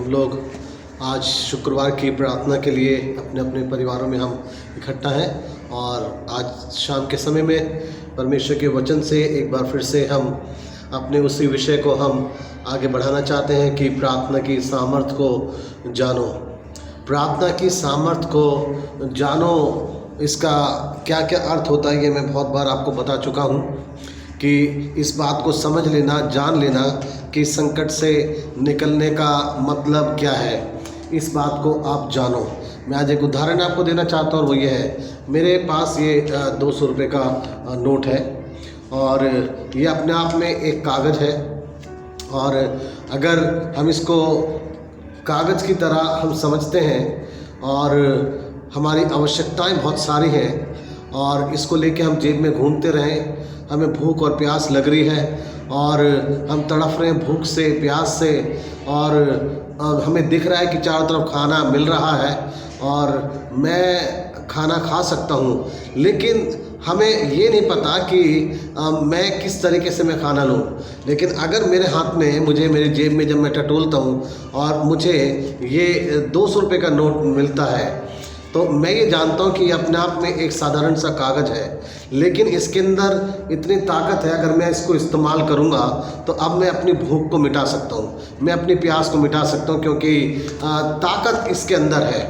लोग आज शुक्रवार की प्रार्थना के लिए अपने अपने परिवारों में हम इकट्ठा हैं और आज शाम के समय में परमेश्वर के वचन से एक बार फिर से हम अपने उसी विषय को हम आगे बढ़ाना चाहते हैं कि प्रार्थना की सामर्थ को जानो। प्रार्थना की सामर्थ को जानो, इसका क्या क्या अर्थ होता है ये मैं बहुत बार आपको बता चुका हूँ कि इस बात को समझ लेना, जान लेना कि संकट से निकलने का मतलब क्या है, इस बात को आप जानो। मैं आज एक उदाहरण आपको देना चाहता हूँ और वो ये है, मेरे पास ये 200 रुपये का नोट है और ये अपने आप में एक कागज़ है और अगर हम इसको कागज़ की तरह हम समझते हैं और हमारी आवश्यकताएं बहुत सारी हैं और इसको लेके हम जेब में घूमते रहें, हमें भूख और प्यास लग रही है और हम तड़फ रहे हैं भूख से, प्यास से और हमें दिख रहा है कि चारों तरफ खाना मिल रहा है और मैं खाना खा सकता हूँ, लेकिन हमें ये नहीं पता कि मैं किस तरीके से मैं खाना लूँ। लेकिन अगर मेरे हाथ में, मुझे मेरी जेब में जब मैं टटोलता हूँ और मुझे ये 200 रुपये का नोट मिलता है तो मैं ये जानता हूँ कि अपने आप में एक साधारण सा कागज़ है, लेकिन इसके अंदर इतनी ताकत है। अगर मैं इसको इस्तेमाल करूँगा तो अब मैं अपनी भूख को मिटा सकता हूँ, मैं अपनी प्यास को मिटा सकता हूँ, क्योंकि ताकत इसके अंदर है,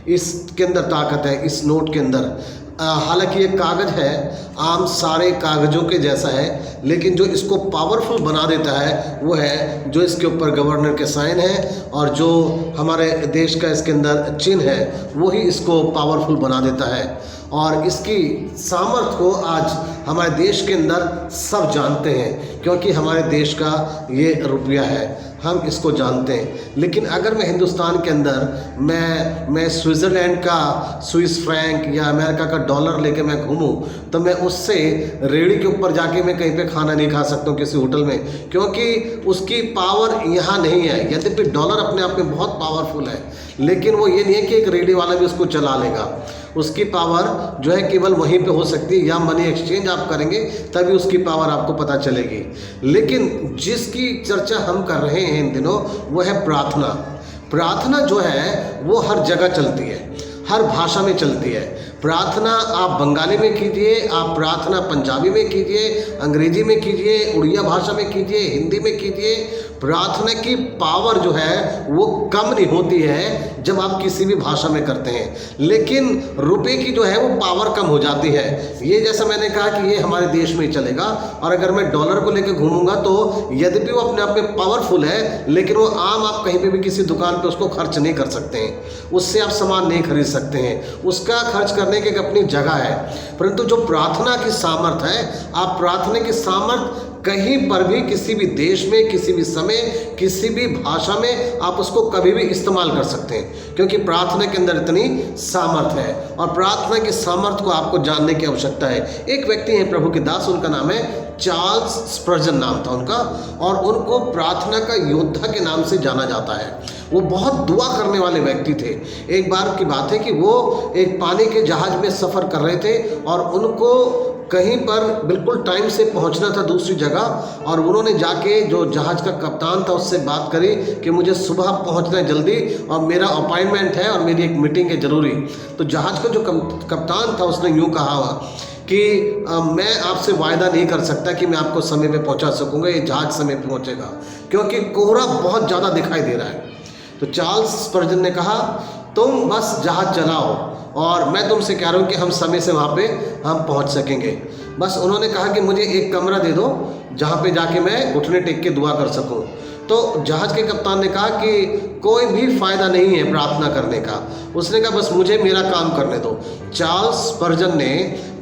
इसके अंदर ताकत है, इस नोट के अंदर। हालांकि ये कागज़ है, आम सारे कागज़ों के जैसा है, लेकिन जो इसको पावरफुल बना देता है वो है जो इसके ऊपर गवर्नर के साइन है और जो हमारे देश का इसके अंदर चिन्ह है वही इसको पावरफुल बना देता है। और इसकी सामर्थ को आज हमारे देश के अंदर सब जानते हैं, क्योंकि हमारे देश का ये रुपया है, हम इसको जानते हैं। लेकिन अगर मैं हिंदुस्तान के अंदर मैं स्विट्ज़रलैंड का स्विस फ्रैंक या अमेरिका का डॉलर लेके मैं घूमूं तो मैं उससे रेहड़ी के ऊपर जाके मैं कहीं पे खाना नहीं खा सकता हूँ किसी होटल में, क्योंकि उसकी पावर यहाँ नहीं है। यद्यपि डॉलर अपने आप में बहुत पावरफुल है, लेकिन वो ये नहीं है कि एक रेहड़ी वाला भी उसको चला लेगा। उसकी पावर जो है केवल वहीं पे हो सकती है, या मनी एक्सचेंज आप करेंगे तभी उसकी पावर आपको पता चलेगी। लेकिन जिसकी चर्चा हम कर रहे हैं इन दिनों वो है प्रार्थना। प्रार्थना जो है वो हर जगह चलती है, हर भाषा में चलती है। प्रार्थना आप बंगाली में कीजिए, आप प्रार्थना पंजाबी में कीजिए, अंग्रेजी में कीजिए, उड़िया भाषा में कीजिए, हिंदी में कीजिए। प्रार्थना की पावर जो है वो कम नहीं होती है जब आप किसी भी भाषा में करते हैं, लेकिन रुपए की जो है वो पावर कम हो जाती है। ये जैसा मैंने कहा कि ये हमारे देश में ही चलेगा, और अगर मैं डॉलर को लेकर घूमूंगा तो यद्यपि वो अपने आप में पावरफुल है, लेकिन वो आम आप कहीं पे भी किसी दुकान पे उसको खर्च नहीं कर सकते हैं, उससे आप सामान नहीं खरीद सकते हैं, उसका खर्च करने की एक अपनी जगह है। परंतु जो प्रार्थना की सामर्थ है, आप प्रार्थना की सामर्थ कहीं पर भी, किसी भी देश में, किसी भी समय, किसी भी भाषा में आप उसको कभी भी इस्तेमाल कर सकते हैं, क्योंकि प्रार्थना के अंदर इतनी सामर्थ है। और प्रार्थना की सामर्थ को आपको जानने की आवश्यकता है। एक व्यक्ति हैं प्रभु के दास, उनका नाम है चार्ल्स स्पर्जन नाम था उनका, और उनको प्रार्थना का योद्धा के नाम से जाना जाता है। वो बहुत दुआ करने वाले व्यक्ति थे। एक बार की बात है कि वो एक पानी के जहाज में सफ़र कर रहे थे और उनको कहीं पर बिल्कुल टाइम से पहुंचना था दूसरी जगह, और उन्होंने जाके जो जहाज का कप्तान था उससे बात करी कि मुझे सुबह पहुंचना है जल्दी और मेरा अपॉइंटमेंट है और मेरी एक मीटिंग है ज़रूरी। तो जहाज का जो कप्तान था उसने यूँ कहा कि मैं आपसे वायदा नहीं कर सकता कि मैं आपको समय पे पहुंचा सकूंगा, ये जहाज समय पे पहुंचेगा, क्योंकि कोहरा बहुत ज़्यादा दिखाई दे रहा है। तो चार्ल्स स्पर्जन ने कहा तुम बस जहाज चलाओ और मैं तुमसे कह रहा हूँ कि हम समय से वहाँ पे हम पहुँच सकेंगे। बस उन्होंने कहा कि मुझे एक कमरा दे दो जहाँ पे जाके मैं घुटने टेक के दुआ कर सकूँ। तो जहाज के कप्तान ने कहा कि कोई भी फ़ायदा नहीं है प्रार्थना करने का। उसने कहा बस मुझे मेरा काम करने दो। चार्ल्स स्पर्जन ने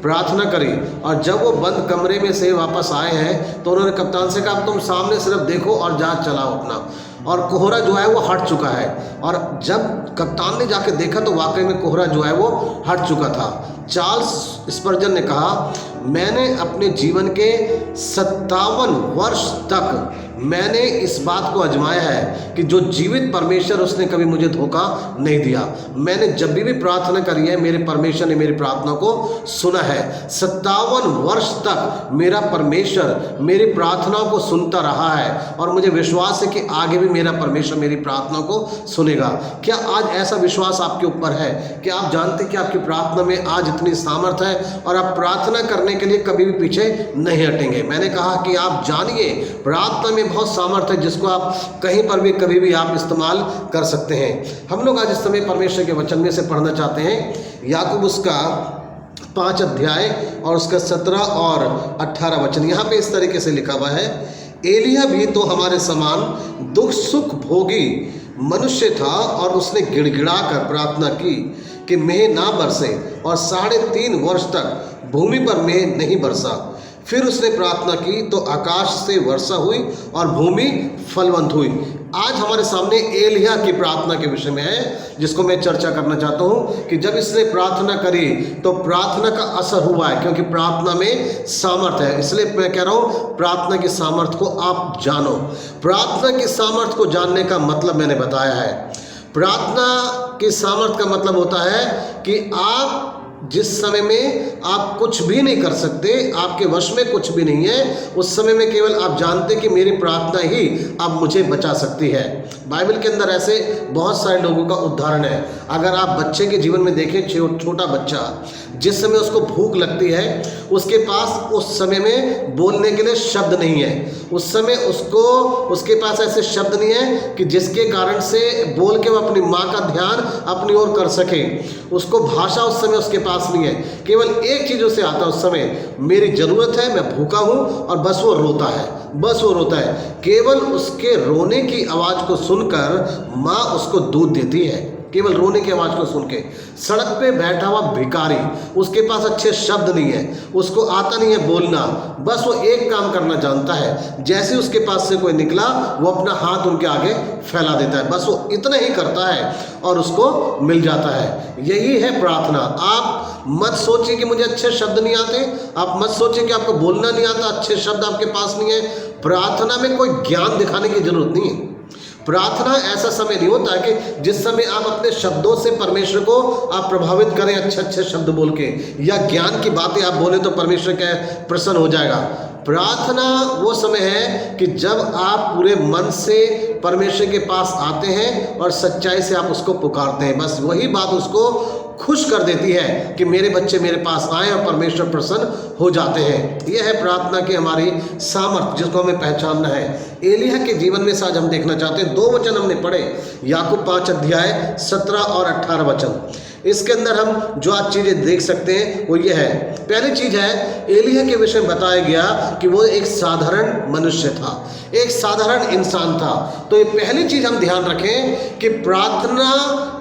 प्रार्थना करी और जब वो बंद कमरे में से वापस आए हैं तो उन्होंने कप्तान से कहा तुम सामने सिर्फ देखो और जहाज चलाओ अपना। और कोहरा जो है वो हट चुका है, और जब कप्तान ने जाके देखा तो वाकई में कोहरा जो है वो हट चुका था। चार्ल्स स्पर्जन ने कहा मैंने अपने जीवन के 57 वर्ष तक मैंने इस बात को आजमाया है कि जो जीवित परमेश्वर, उसने कभी मुझे धोखा नहीं दिया। मैंने जब भी प्रार्थना करी है, मेरे परमेश्वर ने मेरी प्रार्थना को सुना है। 57 वर्ष तक मेरा परमेश्वर मेरी प्रार्थनाओं को सुनता रहा है और मुझे विश्वास है कि आगे भी मेरा परमेश्वर मेरी प्रार्थना को सुनेगा। क्या आज ऐसा विश्वास आपके ऊपर है कि आप जानते कि आपकी प्रार्थना में आज इतनी सामर्थ है और आप प्रार्थना करने के लिए कभी भी पीछे नहीं हटेंगे? मैंने कहा कि आप जानिए प्रार्थना में बहुत सामर्थ है, जिसको आप कहीं पर भी कभी भी आप इस्तेमाल कर सकते हैं। हम लोग आज इस समय परमेश्वर के वचन में से पढ़ना चाहते हैं याकूब उसका 5 अध्याय और उसका 17 और 18 वचन। यहाँ पे इस तरीके से लिखा हुआ है, एलिय्याह भी तो हमारे समान दुख सुख भोगी मनुष्य था और उसने गिड़गिड़ा कर प्रार्थना की कि मेघ ना बरसे, और 3.5 वर्ष तक भूमि पर मेघ नहीं बरसा। फिर उसने प्रार्थना की तो आकाश से वर्षा हुई और भूमि फलवंत हुई। आज हमारे सामने एलिय्याह की प्रार्थना के विषय में है, जिसको मैं चर्चा करना चाहता हूँ कि जब इसने प्रार्थना करी तो प्रार्थना का असर हुआ है, क्योंकि प्रार्थना में सामर्थ है। इसलिए मैं कह रहा हूँ प्रार्थना की सामर्थ को आप जानो। प्रार्थना की सामर्थ को जानने का मतलब मैंने बताया है। प्रार्थना की सामर्थ का मतलब होता है कि आप जिस समय में आप कुछ भी नहीं कर सकते, आपके वश में कुछ भी नहीं है, उस समय में केवल आप जानते कि मेरी प्रार्थना ही अब मुझे बचा सकती है। बाइबल के अंदर ऐसे बहुत सारे लोगों का उदाहरण है। अगर आप बच्चे के जीवन में देखें, छोटा बच्चा जिस समय उसको भूख लगती है, उसके पास उस समय में बोलने के लिए शब्द नहीं है। उस समय उसके पास ऐसे शब्द नहीं है कि जिसके कारण से बोल के वो अपनी माँ का ध्यान अपनी ओर कर सके। उसको भाषा उस समय उसके पास नहीं है। केवल एक चीज़ उसे आता है उस समय, मेरी ज़रूरत है, मैं भूखा हूँ, और बस वो रोता है, बस वो रोता है। केवल उसके रोने की आवाज़ को सुनकर माँ उसको दूध देती है, केवल रोने की आवाज़ को सुन के। सड़क पे बैठा हुआ भिखारी, उसके पास अच्छे शब्द नहीं है, उसको आता नहीं है बोलना, बस वो एक काम करना जानता है, जैसे उसके पास से कोई निकला वो अपना हाथ उनके आगे फैला देता है, बस वो इतना ही करता है और उसको मिल जाता है। यही है प्रार्थना। आप मत सोचिए कि मुझे अच्छे शब्द नहीं आते, आप मत सोचिए कि आपको बोलना नहीं आता, अच्छे शब्द आपके पास नहीं है। प्रार्थना में कोई ज्ञान दिखाने की जरूरत नहीं है। प्रार्थना ऐसा समय नहीं होता है कि जिस समय आप अपने शब्दों से परमेश्वर को आप प्रभावित करें, अच्छे अच्छे शब्द बोल के, या ज्ञान की बातें आप बोले तो परमेश्वर क्या प्रसन्न हो जाएगा। प्रार्थना वो समय है कि जब आप पूरे मन से परमेश्वर के पास आते हैं और सच्चाई से आप उसको पुकारते हैं। बस वही बात उसको खुश कर देती है कि मेरे बच्चे मेरे पास आए और परमेश्वर प्रसन्न हो जाते हैं। यह है प्रार्थना की हमारी सामर्थ, जिसको हमें पहचानना है। एलिय्याह के जीवन में से आज हम देखना चाहते हैं। 2 वचन हमने पढ़े, याकूब 5 अध्याय 17 और 18 वचन। इसके अंदर हम जो आज चीज़ें देख सकते हैं वो ये है। पहली चीज़ है, एलिय्याह के विषय में बताया गया कि वो एक साधारण मनुष्य था, एक साधारण इंसान था। तो ये पहली चीज़ हम ध्यान रखें कि प्रार्थना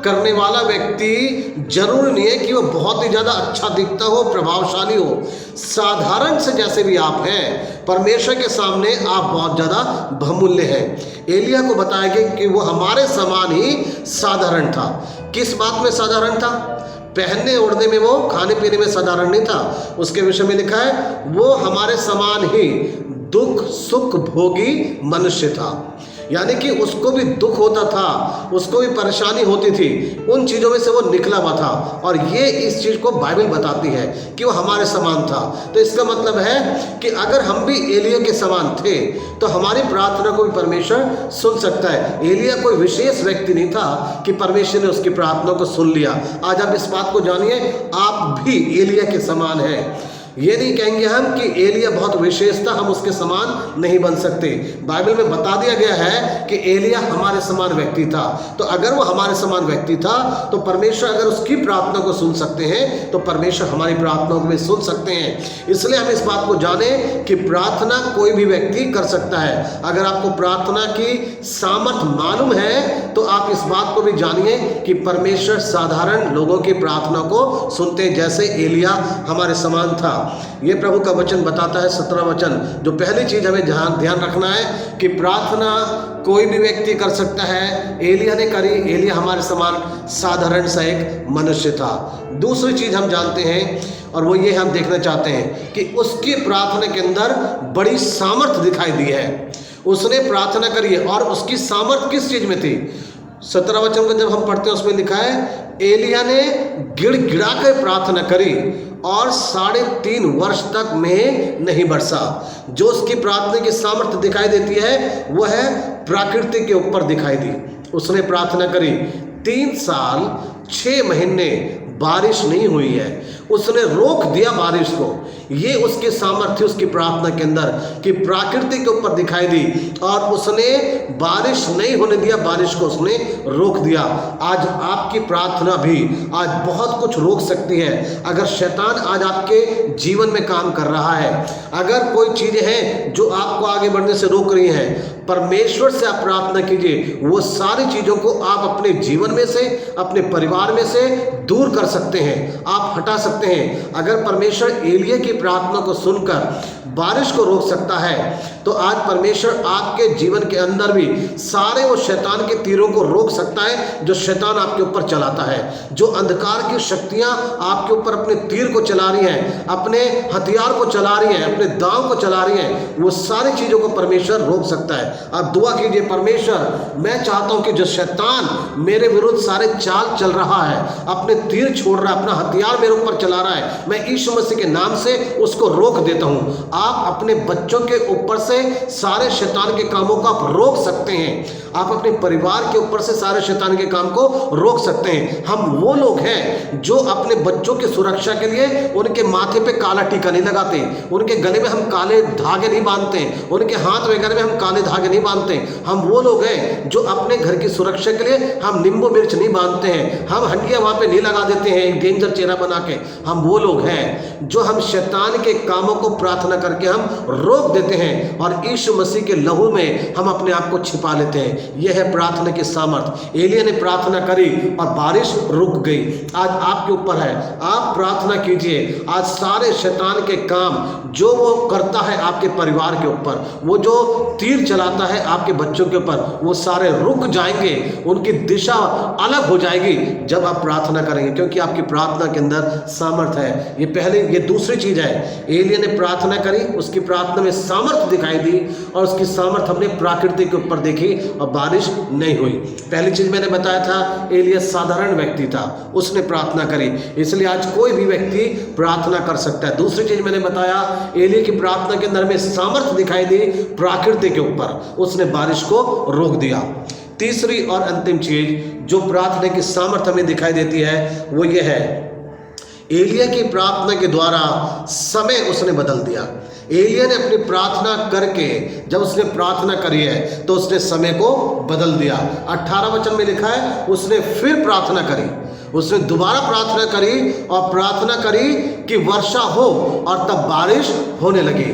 करने वाला व्यक्ति जरूरी नहीं है कि वो बहुत ही ज़्यादा अच्छा दिखता हो, प्रभावशाली हो। साधारण से जैसे भी आप हैं, परमेश्वर के सामने आप बहुत ज़्यादा बहुमूल्य हैं। एलिय्याह को बताया गया कि वो हमारे समान ही साधारण था। किस बात में साधारण था? पहनने ओढ़ने में, वो खाने पीने में साधारण नहीं था। उसके विषय में लिखा है वो हमारे समान ही दुख सुख भोगी मनुष्य था। यानी कि उसको भी दुख होता था, उसको भी परेशानी होती थी, उन चीज़ों में से वो निकला हुआ था। और ये इस चीज़ को बाइबल बताती है कि वो हमारे समान था। तो इसका मतलब है कि अगर हम भी एलिय्याह के समान थे तो हमारी प्रार्थना को भी परमेश्वर सुन सकता है। एलिय्याह कोई विशेष व्यक्ति नहीं था कि परमेश्वर ने उसकी प्रार्थना को सुन लिया। आज आप इस बात को जानिए, आप भी एलिय्याह के समान हैं। ये नहीं कहेंगे हम कि एलिय्याह बहुत विशेष था, हम उसके समान नहीं बन सकते। बाइबल में बता दिया गया है कि एलिय्याह हमारे समान व्यक्ति था। तो अगर वो हमारे समान व्यक्ति था तो परमेश्वर अगर उसकी प्रार्थना को सुन सकते हैं तो परमेश्वर हमारी प्रार्थनाओं को भी सुन सकते हैं। इसलिए हम इस बात को जाने कि प्रार्थना कोई भी व्यक्ति कर सकता है। अगर आपको प्रार्थना की सामर्थ मालूम है तो आप इस बात को भी जानिए कि परमेश्वर साधारण लोगों की प्रार्थना को सुनते हैं, जैसे एलिय्याह हमारे समान था। ये प्रभु का वचन बताता है, 17 वचन। जो पहली चीज हमें ध्यान रखना है कि प्रार्थना कोई भी व्यक्ति कर सकता है। एलिय्याह ने करी, एलिय्याह हमारे समान साधारण सा एक मनुष्य था। दूसरी चीज हम जानते हैं और वो ये हम देखना चाहते हैं कि उसकी प्रार्थना के अंदर बड़ी सामर्थ दिखाई दी है। उसने प्रार्थना करी है। और उसकी सामर्थ किस चीज में थी? 17 वचन को जब हम पढ़ते हैं उसमें लिखा है, एलिया ने गिड़गिड़ा कर प्रार्थना करी और 3.5 वर्ष तक मेघ नहीं बरसा। जो उसकी प्रार्थना की सामर्थ्य दिखाई देती है वह है प्रकृति के ऊपर दिखाई दी। उसने प्रार्थना करी, 3 साल 6 महीने बारिश नहीं हुई है, उसने रोक दिया बारिश को। ये उसकी सामर्थ्य उसकी प्रार्थना के अंदर कि प्रकृति के ऊपर दिखाई दी और उसने बारिश नहीं होने दिया, बारिश को उसने रोक दिया। आज आपकी प्रार्थना भी आज बहुत कुछ रोक सकती है। अगर शैतान आज आपके जीवन में काम कर रहा है, अगर कोई चीजें हैं जो आपको आगे बढ़ने से रोक रही हैं, परमेश्वर से आप प्रार्थना कीजिए, वो सारी चीजों को आप अपने जीवन में से, अपने परिवार में से दूर कर सकते हैं, आप हटा सकते हैं। अगर परमेश्वर एलिया की प्रार्थना को सुनकर बारिश को रोक सकता है, तो आज परमेश्वर आपके जीवन के अंदर भी सारे वो शैतान के तीरों को रोक सकता है जो शैतान आपके ऊपर चलाता है। जो अंधकार की शक्तियां आपके ऊपर अपने तीर को चला रही हैं, अपने हथियार को चला रही हैं, अपने दांव को चला रही हैं, वो सारी चीजों को परमेश्वर रोक सकता है। आप दुआ कीजिए, परमेश्वर मैं चाहता हूं कि जो शैतान मेरे विरुद्ध सारे चाल चल रहा है, अपने तीर छोड़ रहा है, अपना हथियार मेरे ऊपर चला रहा है, मैं यीशु मसीह के नाम से उसको रोक देता हूं। आप अपने बच्चों के ऊपर से सारे शैतान के कामों को आप रोक सकते हैं। आप अपने परिवार के ऊपर से सारे शैतान के काम को रोक सकते हैं। हम वो लोग हैं जो अपने बच्चों की सुरक्षा के लिए उनके माथे पे काला टीका नहीं लगाते, उनके गले में हम काले धागे नहीं बांधते, उनके हाथ वगैरह में हम काले धागे नहीं बांधते। हम वो लोग हैं जो अपने घर की सुरक्षा के लिए हम नींबू मिर्च नहीं बांधते हैं, हम हंडिया वहां पे नहीं लगा देते हैं एक डेंजर चेहरा बना के। हम वो लोग हैं जो हम शैतान के कामों को प्रार्थना करके हम रोक देते हैं और यीशु मसीह के लहू में हम अपने आप को छिपा लेते हैं। यह है प्रार्थना की सामर्थ्य। एलिया ने प्रार्थना करी और बारिश रुक गई। आज आपके ऊपर है, आप प्रार्थना कीजिए। आज सारे शैतान के काम जो वो करता है आपके परिवार के ऊपर, वो जो तीर चलाता है आपके बच्चों के ऊपर, वो सारे रुक जाएंगे, उनकी दिशा अलग हो जाएगी जब आप प्रार्थना करेंगे, क्योंकि आपकी प्रार्थना के अंदर सामर्थ्य है। ये दूसरी चीज है। एलिया ने प्रार्थना करी, उसकी प्रार्थना में सामर्थ्य दिखाई दी और उसकी सामर्थ्य हमने प्रकृति के ऊपर देखी और बारिश नहीं हुई। पहली चीज मैंने बताया था, एलिया साधारण व्यक्ति था, उसने प्रार्थना करी, इसलिए आज कोई भी व्यक्ति प्रार्थना कर सकता है। दूसरी चीज मैंने बताया, एलिया की प्रार्थना के अंदर में सामर्थ्य दिखाई दी प्रकृति के ऊपर, उसने बारिश को रोक दिया। तीसरी और अंतिम चीज जो प्रार्थना की सामर्थ्य हमें दिखाई देती है वो ये है, एलिया की प्रार्थना के द्वारा समय उसने बदल दिया। एलिया ने अपनी प्रार्थना करके जब उसने प्रार्थना करी है तो उसने समय को बदल दिया। 18 वचन में लिखा है, उसने फिर प्रार्थना करी, उसने दोबारा प्रार्थना करी और प्रार्थना करी कि वर्षा हो और तब बारिश होने लगी।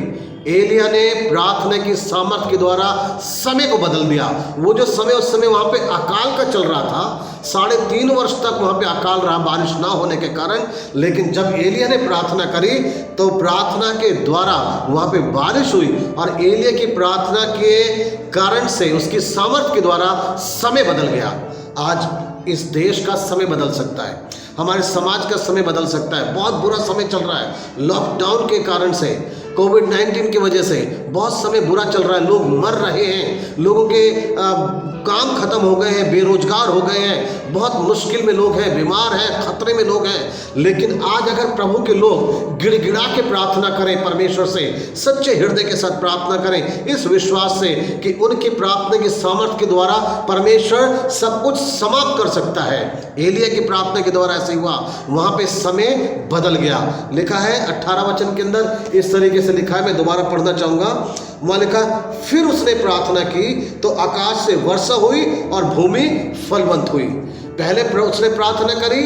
एलिया ने प्रार्थना की सामर्थ्य के द्वारा समय को बदल दिया। वो जो समय उस समय वहाँ पे अकाल का चल रहा था, 3.5 वर्ष तक वहाँ पे अकाल रहा बारिश ना होने के कारण, लेकिन जब एलिया ने प्रार्थना करी तो प्रार्थना के द्वारा वहाँ पे बारिश हुई और एलिया की प्रार्थना के कारण से उसकी सामर्थ्य के द्वारा समय बदल गया। आज इस देश का समय बदल सकता है, हमारे समाज का समय बदल सकता है। बहुत बुरा समय चल रहा है, लॉकडाउन के कारण से, कोविड-19 की वजह से बहुत समय बुरा चल रहा है, लोग मर रहे हैं, लोगों के काम खत्म हो गए हैं, बेरोजगार हो गए हैं, बहुत मुश्किल में लोग हैं, बीमार हैं, खतरे में लोग हैं। लेकिन आज अगर प्रभु के लोग गिड़गिड़ा के प्रार्थना करें, परमेश्वर से सच्चे हृदय के साथ प्रार्थना करें, इस विश्वास से कि उनकी प्रार्थना की सामर्थ्य के द्वारा परमेश्वर सब कुछ समाप्त कर सकता है। एलिया की प्रार्थना के द्वारा ऐसे हुआ, वहां पे समय बदल गया। लिखा है 18 वचन के अंदर इस तरीके से लिखा है, मैं दोबारा पढ़ना चाहूंगा। वहां लिखा, फिर उसने प्रार्थना की तो आकाश से वर्षा हुई और भूमि फलवंत हुई। पहले उसने प्रार्थना करी,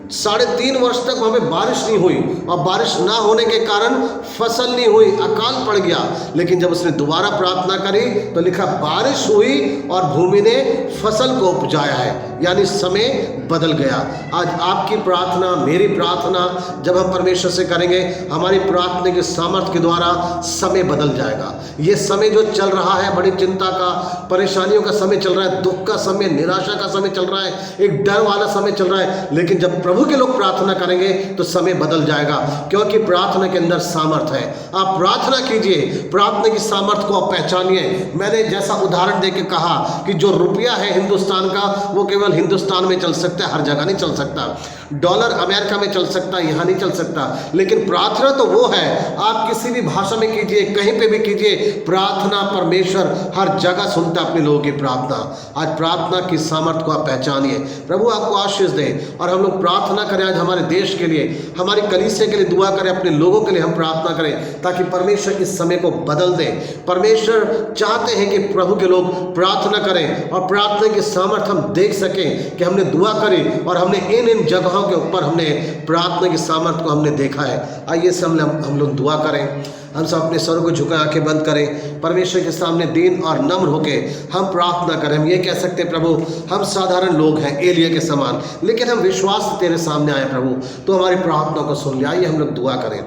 3.5 वर्ष तक वहाँ पे बारिश नहीं हुई और बारिश ना होने के कारण फसल नहीं हुई, अकाल पड़ गया। लेकिन जब उसने दोबारा प्रार्थना करी तो लिखा बारिश हुई और भूमि ने फसल को उपजाया है, यानी समय बदल गया। आज आपकी प्रार्थना, मेरी प्रार्थना जब हम परमेश्वर से करेंगे, हमारी प्रार्थना के सामर्थ्य के द्वारा समय बदल जाएगा। ये समय जो चल रहा है, बड़ी चिंता का, परेशानियों का समय चल रहा है, दुख का समय, निराशा का समय चल रहा है, एक डर वाला समय चल रहा है, लेकिन जब प्रभु प्रभु के लोग प्रार्थना करेंगे तो समय बदल जाएगा, क्योंकि प्रार्थना के अंदर सामर्थ है। आप प्रार्थना कीजिए, प्रार्थना की सामर्थ को आप पहचानिए। मैंने जैसा उदाहरण देके कहा कि जो रुपया है हिंदुस्तान का, वो केवल हिंदुस्तान में चल सकता है, हर जगह नहीं चल सकता। डॉलर अमेरिका में चल सकता है, यहाँ नहीं चल सकता। लेकिन प्रार्थना तो वो है, आप किसी भी भाषा में कीजिए, कहीं पे भी कीजिए, प्रार्थना परमेश्वर हर जगह सुनता है अपने लोगों की प्रार्थना। आज प्रार्थना की सामर्थ को आप पहचानिए। प्रभु आपको आशीष दे और हम लोग प्रार्थना करें आज हमारे देश के लिए, हमारी कलीसिया के लिए दुआ करें, अपने लोगों के लिए हम प्रार्थना करें, ताकि परमेश्वर इस समय को बदल दे। परमेश्वर चाहते हैं कि प्रभु के लोग प्रार्थना करें और प्रार्थना की सामर्थ हम देख सकें कि हमने दुआ करी और हमने इन जगहों के ऊपर हमने प्रार्थना की सामर्थ को हमने देखा है। आइए हम लोग दुआ करें। हम सब अपने सरों को झुकाएं, आंखें बंद करें, परमेश्वर के सामने दीन और नम्र होके हम प्रार्थना करें। हम ये कह सकते हैं, प्रभु हम साधारण लोग हैं एलिया के समान, लेकिन हम विश्वास से तेरे सामने आए प्रभु, तो हमारी प्रार्थना को सुन ले। आइए हम लोग दुआ करें।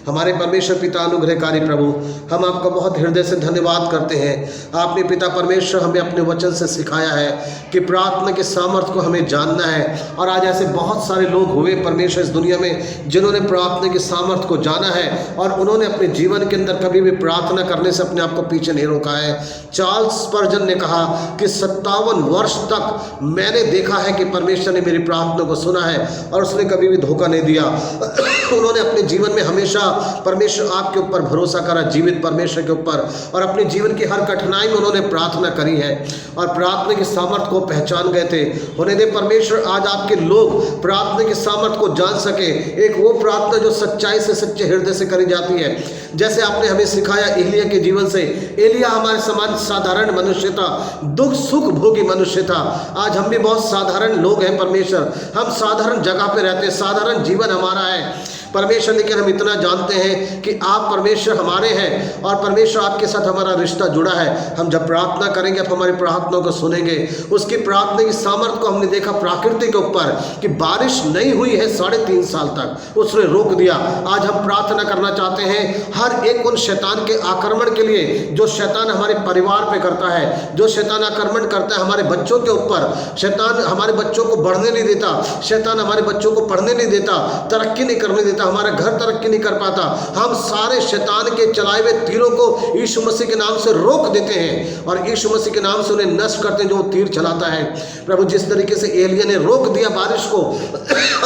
हमारे परमेश्वर पिता अनुग्रहकारी प्रभु, हम आपका बहुत हृदय से धन्यवाद करते हैं। आपने पिता परमेश्वर हमें अपने वचन से सिखाया है कि प्रार्थना के सामर्थ्य को हमें जानना है। और आज ऐसे बहुत सारे लोग हुए परमेश्वर इस दुनिया में जिन्होंने प्रार्थना के सामर्थ्य को जाना है और उन्होंने अपने जीवन के अंदर कभी भी प्रार्थना करने से अपने आप को पीछे नहीं रोका है। चार्ल्स स्पर्जन ने कहा कि 57 वर्ष तक मैंने देखा है कि परमेश्वर ने मेरी प्रार्थना को सुना है और उसने कभी भी धोखा नहीं दिया। उन्होंने अपने जीवन में हमेशा परमेश्वर आपके ऊपर भरोसा करा, जीवित परमेश्वर के ऊपर, और अपने जीवन की हर कठिनाई में उन्होंने प्रार्थना करी है और प्रार्थना की सामर्थ्य को पहचान गए थे। होने दे परमेश्वर आज आपके लोग प्रार्थना की सामर्थ्य को जान सके। एक वो प्रार्थना जो सच्चाई से, सच्चे हृदय से करी जाती है, जैसे आपने हमें सिखाया एलिया के जीवन से। एलिया हमारे समान साधारण मनुष्य था, दुख सुख भोगी मनुष्य था। आज हम भी बहुत साधारण लोग हैं परमेश्वर, हम साधारण जगह पे रहते हैं, साधारण जीवन हमारा है परमेश्वर, लेकिन हम इतना जानते हैं कि आप परमेश्वर हमारे हैं और परमेश्वर आपके साथ हमारा रिश्ता जुड़ा है। हम जब प्रार्थना करेंगे, आप हमारी प्रार्थना को सुनेंगे। उसकी प्रार्थना की सामर्थ्य को हमने देखा प्रकृति के ऊपर कि बारिश नहीं हुई है 3.5 साल तक, उसने रोक दिया। आज हम प्रार्थना करना चाहते हैं हर एक उन शैतान के आक्रमण के लिए जो शैतान हमारे परिवार पे करता है, जो शैतान आक्रमण करता है हमारे बच्चों के ऊपर। शैतान हमारे बच्चों को बढ़ने नहीं देता, शैतान हमारे बच्चों को पढ़ने नहीं देता, तरक्की नहीं करने देता, हमारा घर तरक्की नहीं कर पाता। हम सारे शैतान के चलाए हुए तीरों को यीशु मसीह के नाम से रोक देते हैं और यीशु मसीह के नाम से उन्हें नष्ट करते हैं जो तीर चलाता है। प्रभु जिस तरीके से एलिया ने रोक दिया बारिश को,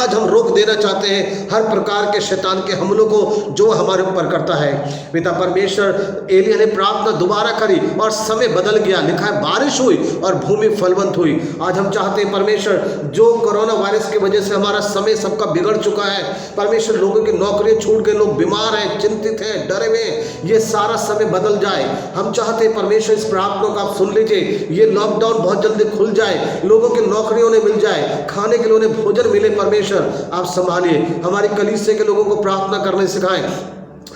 आज हम रोक देना चाहते हैं हर प्रकार के शैतान के हमलों को जो हमारे ऊपर करता है। पिता परमेश्वर, एलिया ने प्रार्थना दोबारा करी और समय बदल गया। लिखा है बारिश हुई और भूमि फलवंत हुई। आज हम चाहते हैं परमेश्वर, जो कोरोना वायरस की वजह से हमारा समय सबका बिगड़ चुका है परमेश्वर, लोगों की नौकरियां छूट गए, लोग बीमार हैं, चिंतित हैं, डरे हुए, ये सारा समय बदल जाए। हम चाहते हैं परमेश्वर इस प्रार्थना को आप सुन लीजिए। ये लॉकडाउन बहुत जल्दी खुल जाए, लोगों की नौकरियों ने मिल जाए, खाने के लिए उन्हें भोजन मिले। परमेश्वर आप संभालिए, हमारी कलीसिया के लोगों को प्रार्थना करने सिखाएं,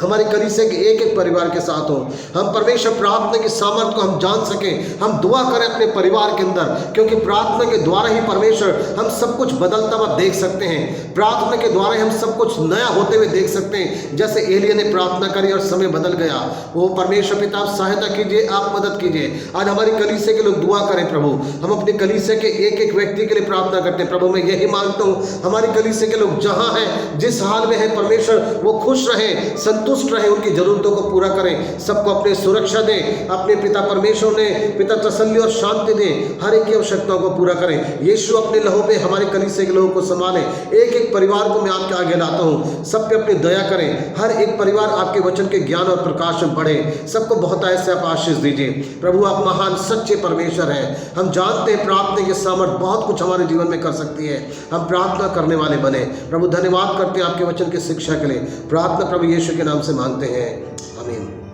हमारी कलीसिया के एक एक परिवार के साथ हो। हम परमेश्वर प्रार्थना की सामर्थ्य को हम जान सकें, हम दुआ करें अपने परिवार के अंदर, क्योंकि प्रार्थना के द्वारा ही परमेश्वर हम सब कुछ बदलता हुआ देख सकते हैं। प्रार्थना के द्वारा ही हम सब कुछ नया होते हुए देख सकते हैं। जैसे एलिया ने प्रार्थना करी और समय बदल गया। वो परमेश्वर पिता आप सहायता कीजिए, आप मदद कीजिए। आज हमारी कलीसिया के लोग दुआ करें प्रभु, हम अपनी कलीसिया के एक एक व्यक्ति के लिए प्रार्थना करते हैं। प्रभु मैं यही मांगता हूँ हमारी कलीसिया के लोग जहाँ हैं, जिस हाल में है परमेश्वर, वो खुश रहें, संतुष्ट रहे, उनकी जरूरतों को पूरा करें, सबको अपने सुरक्षा दें। अपने पिता परमेश्वर ने पिता तसल्ली और शांति दें, हर एक की आवश्यकताओं को पूरा करें। यीशु अपने लहू पे हमारे कलीसिया के लोगों को संभालें। एक एक परिवार को मैं आपके आगे लाता हूँ, सब पे अपनी दया करें। हर एक परिवार आपके वचन के ज्ञान और प्रकाश में बढ़े। सबको बहुत ऐसे आप आशीष दीजिए। प्रभु आप महान सच्चे परमेश्वर हैं। हम जानते हैं प्रार्थना के सामर्थ्य बहुत कुछ हमारे जीवन में कर सकती है। हम प्रार्थना करने वाले बने। प्रभु धन्यवाद करते हैं आपके वचन की शिक्षा के लिए। प्रार्थना प्रभु यीशु के नाम से मांगते हैं, आमीन।